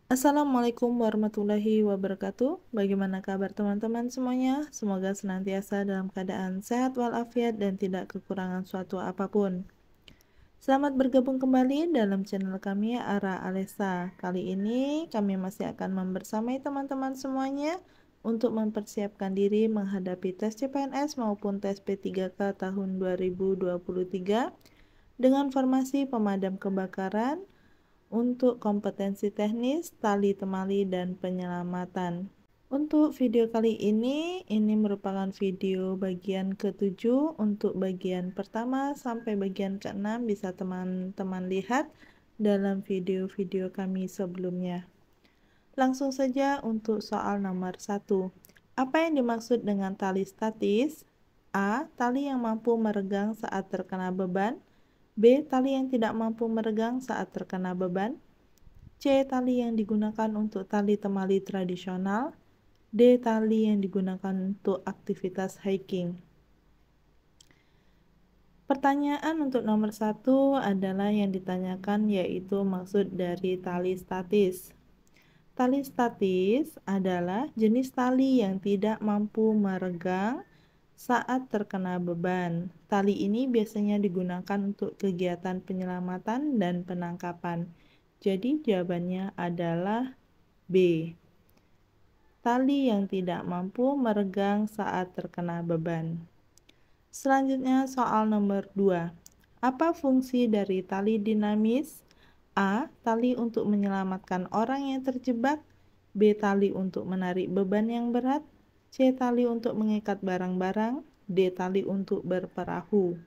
Assalamualaikum warahmatullahi wabarakatuh. Bagaimana kabar teman-teman semuanya? Semoga senantiasa dalam keadaan sehat walafiat dan tidak kekurangan suatu apapun. Selamat bergabung kembali dalam channel kami Ara Alesa. Kali ini kami masih akan membersamai teman-teman semuanya untuk mempersiapkan diri menghadapi tes CPNS maupun tes P3K tahun 2023 dengan formasi pemadam kebakaran untuk kompetensi teknis, tali temali, dan penyelamatan. Untuk video kali ini merupakan video bagian ke-7. Untuk bagian pertama sampai bagian ke-6 bisa teman-teman lihat dalam video-video kami sebelumnya. Langsung saja untuk soal nomor 1. Apa yang dimaksud dengan tali statis? A. Tali yang mampu meregang saat terkena beban. B. Tali yang tidak mampu meregang saat terkena beban. C. Tali yang digunakan untuk tali temali tradisional. D. Tali yang digunakan untuk aktivitas hiking. Pertanyaan untuk nomor 1 adalah yang ditanyakan yaitu maksud dari tali statis. Tali statis adalah jenis tali yang tidak mampu meregang saat terkena beban. Tali ini biasanya digunakan untuk kegiatan penyelamatan dan penangkapan. Jadi jawabannya adalah B. Tali yang tidak mampu meregang saat terkena beban. Selanjutnya soal nomor 2. Apa fungsi dari tali dinamis? A. Tali untuk menyelamatkan orang yang terjebak. B. Tali untuk menarik beban yang berat. C. Tali untuk mengikat barang-barang. D. Tali untuk berperahu.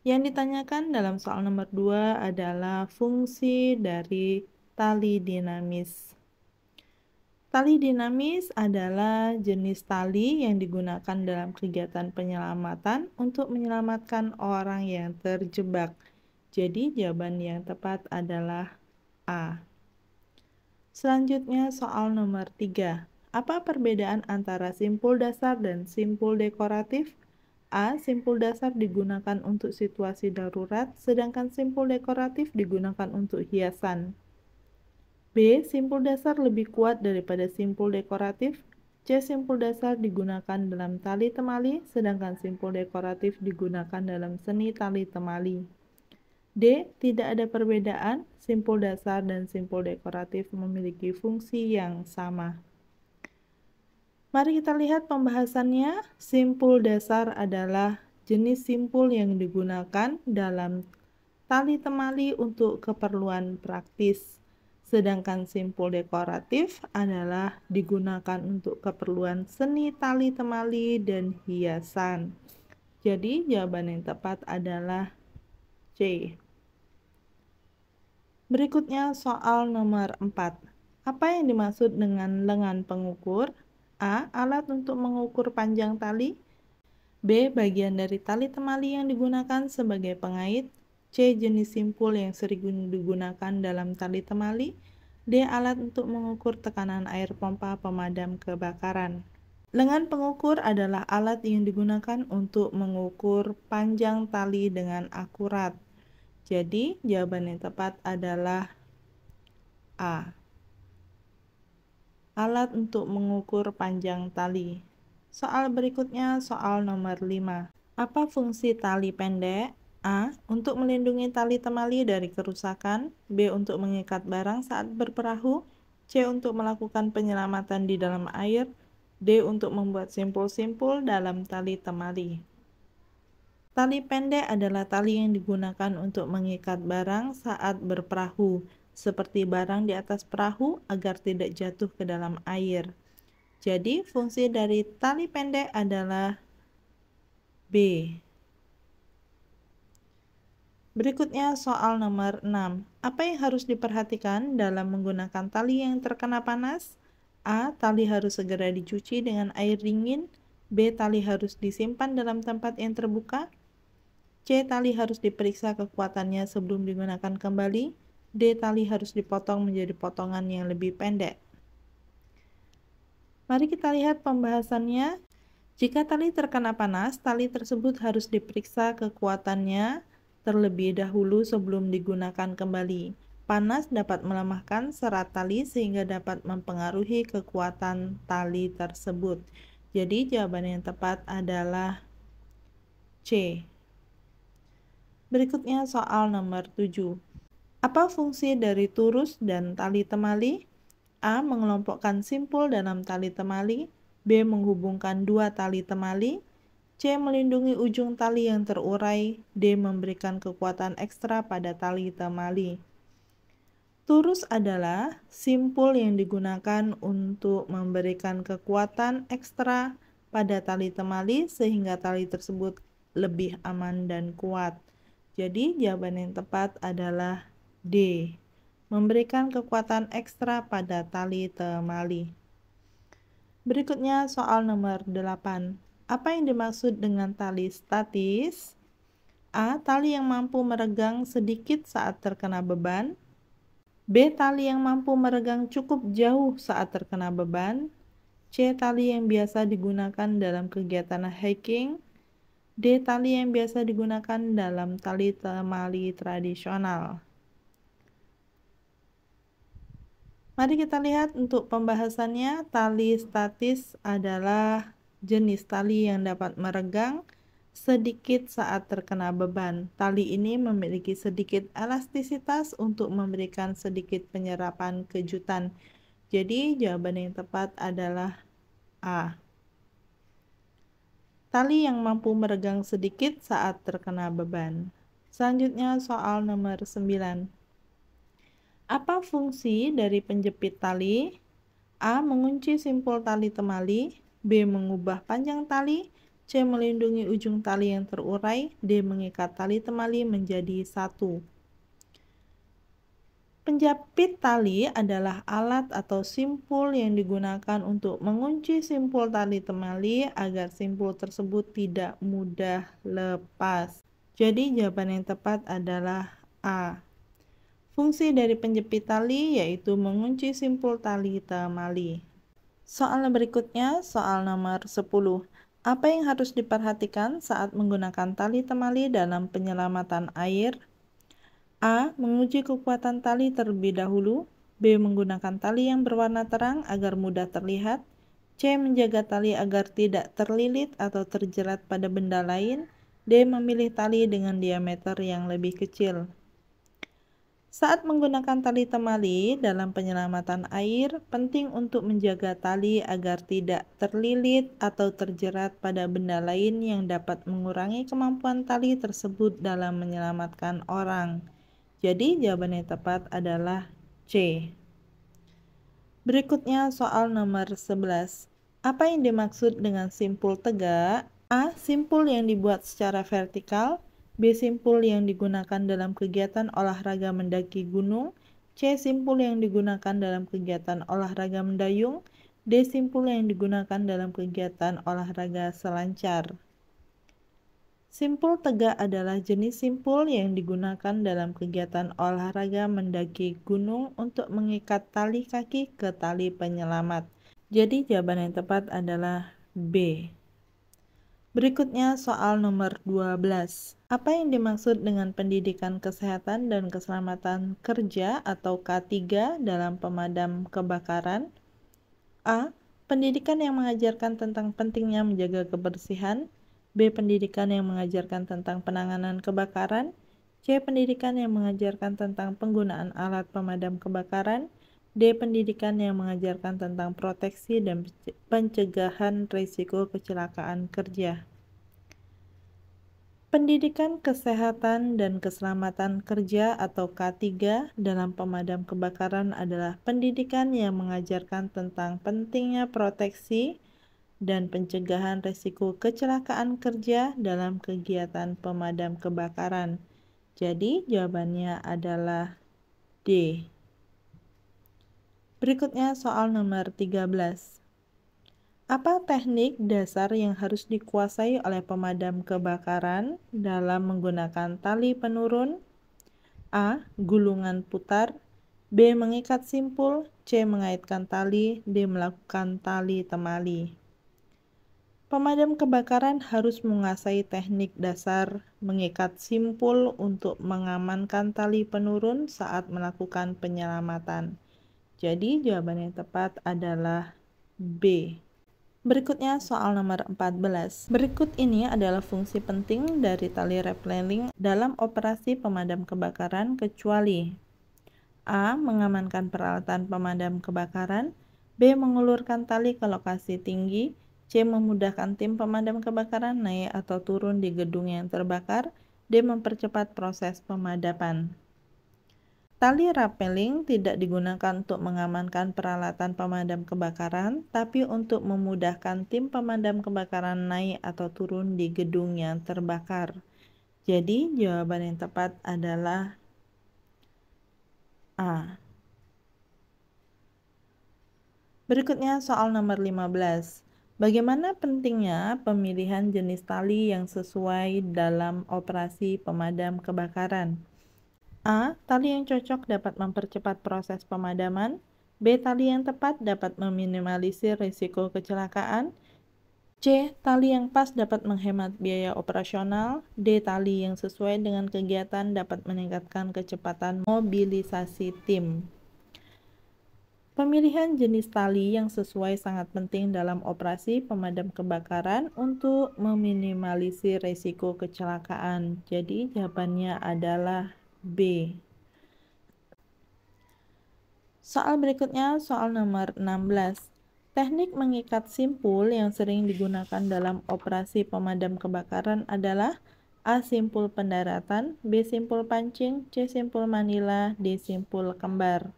Yang ditanyakan dalam soal nomor 2 adalah fungsi dari tali dinamis. Tali dinamis adalah jenis tali yang digunakan dalam kegiatan penyelamatan untuk menyelamatkan orang yang terjebak. Jadi jawaban yang tepat adalah A. Selanjutnya soal nomor 3. Apa perbedaan antara simpul dasar dan simpul dekoratif? A. Simpul dasar digunakan untuk situasi darurat, sedangkan simpul dekoratif digunakan untuk hiasan. B. Simpul dasar lebih kuat daripada simpul dekoratif. C. Simpul dasar digunakan dalam tali temali, sedangkan simpul dekoratif digunakan dalam seni tali temali. D. Tidak ada perbedaan, simpul dasar dan simpul dekoratif memiliki fungsi yang sama. Mari kita lihat pembahasannya. Simpul dasar adalah jenis simpul yang digunakan dalam tali temali untuk keperluan praktis. Sedangkan simpul dekoratif adalah digunakan untuk keperluan seni tali temali dan hiasan. Jadi jawaban yang tepat adalah C. Berikutnya soal nomor 4. Apa yang dimaksud dengan lengan pengukur? A. Alat untuk mengukur panjang tali. B. Bagian dari tali temali yang digunakan sebagai pengait. C. Jenis simpul yang sering digunakan dalam tali temali. D. Alat untuk mengukur tekanan air pompa pemadam kebakaran. Lengan pengukur adalah alat yang digunakan untuk mengukur panjang tali dengan akurat. Jadi, jawaban yang tepat adalah A. Alat untuk mengukur panjang tali. Soal berikutnya, soal nomor 5. Apa fungsi tali pendek? A. Untuk melindungi tali temali dari kerusakan. B. Untuk mengikat barang saat berperahu. C. Untuk melakukan penyelamatan di dalam air. D. Untuk membuat simpul-simpul dalam tali temali. Tali pendek adalah tali yang digunakan untuk mengikat barang saat berperahu, seperti barang di atas perahu agar tidak jatuh ke dalam air. Jadi, fungsi dari tali pendek adalah B. Berikutnya soal nomor 6. Apa yang harus diperhatikan dalam menggunakan tali yang terkena panas? A. Tali harus segera dicuci dengan air dingin. B. Tali harus disimpan dalam tempat yang terbuka. C. Tali harus diperiksa kekuatannya sebelum digunakan kembali. D. Tali harus dipotong menjadi potongan yang lebih pendek. Mari kita lihat pembahasannya. Jika tali terkena panas, tali tersebut harus diperiksa kekuatannya terlebih dahulu sebelum digunakan kembali. Panas dapat melemahkan serat tali sehingga dapat mempengaruhi kekuatan tali tersebut. Jadi jawaban yang tepat adalah C. Berikutnya soal nomor 7. Apa fungsi dari turus dan tali temali? A. Mengelompokkan simpul dalam tali temali. B. Menghubungkan dua tali temali. C. Melindungi ujung tali yang terurai. D. Memberikan kekuatan ekstra pada tali temali. Turus adalah simpul yang digunakan untuk memberikan kekuatan ekstra pada tali temali sehingga tali tersebut lebih aman dan kuat. Jadi jawaban yang tepat adalah D. Memberikan kekuatan ekstra pada tali temali. Berikutnya soal nomor 8. Apa yang dimaksud dengan tali statis? A. Tali yang mampu meregang sedikit saat terkena beban. B. Tali yang mampu meregang cukup jauh saat terkena beban. C. Tali yang biasa digunakan dalam kegiatan hiking. D. Tali yang biasa digunakan dalam tali temali tradisional. Mari kita lihat untuk pembahasannya. Tali statis adalah jenis tali yang dapat meregang sedikit saat terkena beban. Tali ini memiliki sedikit elastisitas untuk memberikan sedikit penyerapan kejutan. Jadi jawaban yang tepat adalah A. Tali yang mampu meregang sedikit saat terkena beban. Selanjutnya soal nomor 9. Apa fungsi dari penjepit tali? A. Mengunci simpul tali temali. B. Mengubah panjang tali. C. Melindungi ujung tali yang terurai. D. Mengikat tali temali menjadi satu. Penjepit tali adalah alat atau simpul yang digunakan untuk mengunci simpul tali temali agar simpul tersebut tidak mudah lepas. Jadi jawaban yang tepat adalah A. Fungsi dari penjepit tali yaitu mengunci simpul tali temali. Soal berikutnya, soal nomor 10. Apa yang harus diperhatikan saat menggunakan tali temali dalam penyelamatan air? A. Menguji kekuatan tali terlebih dahulu. B. Menggunakan tali yang berwarna terang agar mudah terlihat. C. Menjaga tali agar tidak terlilit atau terjerat pada benda lain. D. Memilih tali dengan diameter yang lebih kecil. Saat menggunakan tali temali dalam penyelamatan air, penting untuk menjaga tali agar tidak terlilit atau terjerat pada benda lain yang dapat mengurangi kemampuan tali tersebut dalam menyelamatkan orang. Jadi jawaban yang tepat adalah C. Berikutnya soal nomor 11. Apa yang dimaksud dengan simpul tegak? A. Simpul yang dibuat secara vertikal. B. Simpul yang digunakan dalam kegiatan olahraga mendaki gunung. C. Simpul yang digunakan dalam kegiatan olahraga mendayung. D. Simpul yang digunakan dalam kegiatan olahraga selancar. Simpul tegak adalah jenis simpul yang digunakan dalam kegiatan olahraga mendaki gunung untuk mengikat tali kaki ke tali penyelamat. Jadi jawaban yang tepat adalah B. Berikutnya soal nomor 12. Apa yang dimaksud dengan pendidikan kesehatan dan keselamatan kerja atau K3 dalam pemadam kebakaran? A. Pendidikan yang mengajarkan tentang pentingnya menjaga kebersihan. B. Pendidikan yang mengajarkan tentang penanganan kebakaran. C. Pendidikan yang mengajarkan tentang penggunaan alat pemadam kebakaran. D. Pendidikan yang mengajarkan tentang proteksi dan pencegahan risiko kecelakaan kerja. Pendidikan kesehatan dan keselamatan kerja atau K3 dalam pemadam kebakaran adalah pendidikan yang mengajarkan tentang pentingnya proteksi dan pencegahan risiko kecelakaan kerja dalam kegiatan pemadam kebakaran. Jadi jawabannya adalah D. Berikutnya soal nomor 13. Apa teknik dasar yang harus dikuasai oleh pemadam kebakaran dalam menggunakan tali penurun? A. Gulungan putar. B. Mengikat simpul. C. Mengaitkan tali. D. Melakukan tali temali. Pemadam kebakaran harus menguasai teknik dasar mengikat simpul untuk mengamankan tali penurun saat melakukan penyelamatan. Jadi jawaban yang tepat adalah B. Berikutnya soal nomor 14. Berikut ini adalah fungsi penting dari tali rappelling dalam operasi pemadam kebakaran kecuali A. Mengamankan peralatan pemadam kebakaran, B. Mengulurkan tali ke lokasi tinggi, C. Memudahkan tim pemadam kebakaran naik atau turun di gedung yang terbakar, D. Mempercepat proses pemadaman. Tali rappelling tidak digunakan untuk mengamankan peralatan pemadam kebakaran, tapi untuk memudahkan tim pemadam kebakaran naik atau turun di gedung yang terbakar. Jadi, jawaban yang tepat adalah A. Berikutnya soal nomor 15. Bagaimana pentingnya pemilihan jenis tali yang sesuai dalam operasi pemadam kebakaran? A. Tali yang cocok dapat mempercepat proses pemadaman. B. Tali yang tepat dapat meminimalisir risiko kecelakaan. C. Tali yang pas dapat menghemat biaya operasional. D. Tali yang sesuai dengan kegiatan dapat meningkatkan kecepatan mobilisasi tim. Pemilihan jenis tali yang sesuai sangat penting dalam operasi pemadam kebakaran untuk meminimalisir risiko kecelakaan. Jadi jawabannya adalah B. Soal berikutnya, soal nomor 16. Teknik mengikat simpul yang sering digunakan dalam operasi pemadam kebakaran adalah A. Simpul pendaratan, B. Simpul pancing, C. Simpul manila, D. Simpul kembar.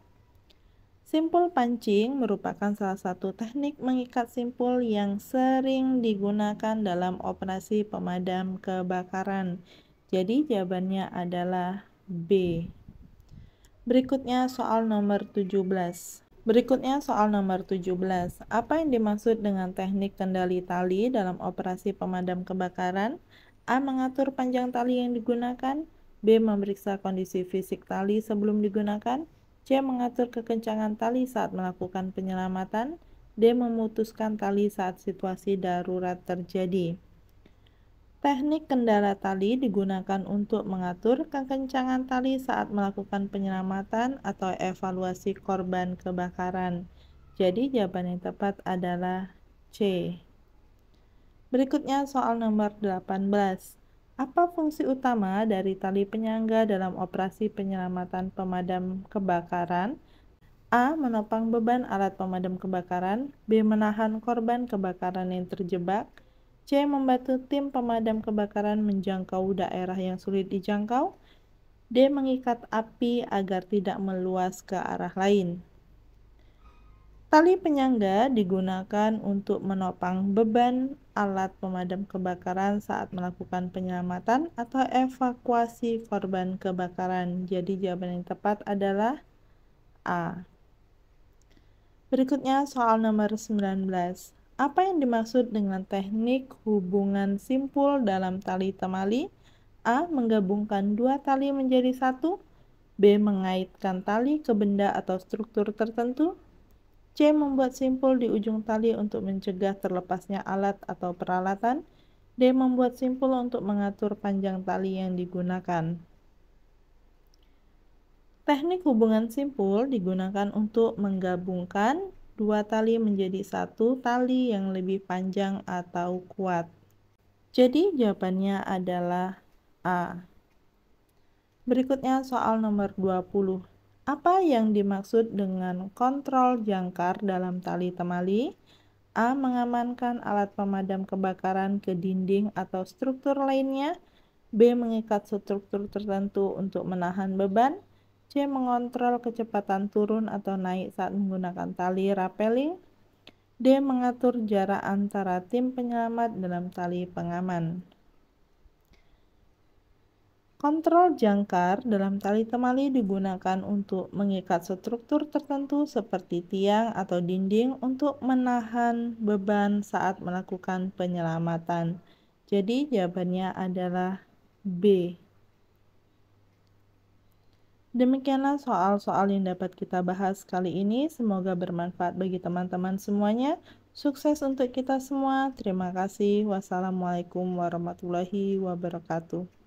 Simpul pancing merupakan salah satu teknik mengikat simpul yang sering digunakan dalam operasi pemadam kebakaran. Jadi jawabannya adalah B. Berikutnya soal nomor 17. Apa yang dimaksud dengan teknik kendali tali dalam operasi pemadam kebakaran? A. Mengatur panjang tali yang digunakan. B. Memeriksa kondisi fisik tali sebelum digunakan. C. Mengatur kekencangan tali saat melakukan penyelamatan. D. Memutuskan tali saat situasi darurat terjadi. Teknik kendala tali digunakan untuk mengatur kekencangan tali saat melakukan penyelamatan atau evaluasi korban kebakaran. Jadi jawaban yang tepat adalah C. Berikutnya soal nomor 18. Apa fungsi utama dari tali penyangga dalam operasi penyelamatan pemadam kebakaran? A. Menopang beban alat pemadam kebakaran. B. Menahan korban kebakaran yang terjebak. C. Membantu tim pemadam kebakaran menjangkau daerah yang sulit dijangkau. D. Mengikat api agar tidak meluas ke arah lain. Tali penyangga digunakan untuk menopang beban alat pemadam kebakaran saat melakukan penyelamatan atau evakuasi korban kebakaran. Jadi jawaban yang tepat adalah A. Berikutnya soal nomor 19. Apa yang dimaksud dengan teknik hubungan simpul dalam tali temali? A. Menggabungkan dua tali menjadi satu. B. Mengaitkan tali ke benda atau struktur tertentu. C. Membuat simpul di ujung tali untuk mencegah terlepasnya alat atau peralatan. D. Membuat simpul untuk mengatur panjang tali yang digunakan. Teknik hubungan simpul digunakan untuk menggabungkan dua tali menjadi satu tali yang lebih panjang atau kuat. Jadi jawabannya adalah A. Berikutnya soal nomor 20. Apa yang dimaksud dengan kontrol jangkar dalam tali temali? A. Mengamankan alat pemadam kebakaran ke dinding atau struktur lainnya. B. Mengikat struktur tertentu untuk menahan beban. C. Mengontrol kecepatan turun atau naik saat menggunakan tali rappelling. D. Mengatur jarak antara tim penyelamat dalam tali pengaman. Kontrol jangkar dalam tali temali digunakan untuk mengikat struktur tertentu seperti tiang atau dinding untuk menahan beban saat melakukan penyelamatan. Jadi jawabannya adalah B. Demikianlah soal-soal yang dapat kita bahas kali ini. Semoga bermanfaat bagi teman-teman semuanya. Sukses untuk kita semua. Terima kasih. Wassalamualaikum warahmatullahi wabarakatuh.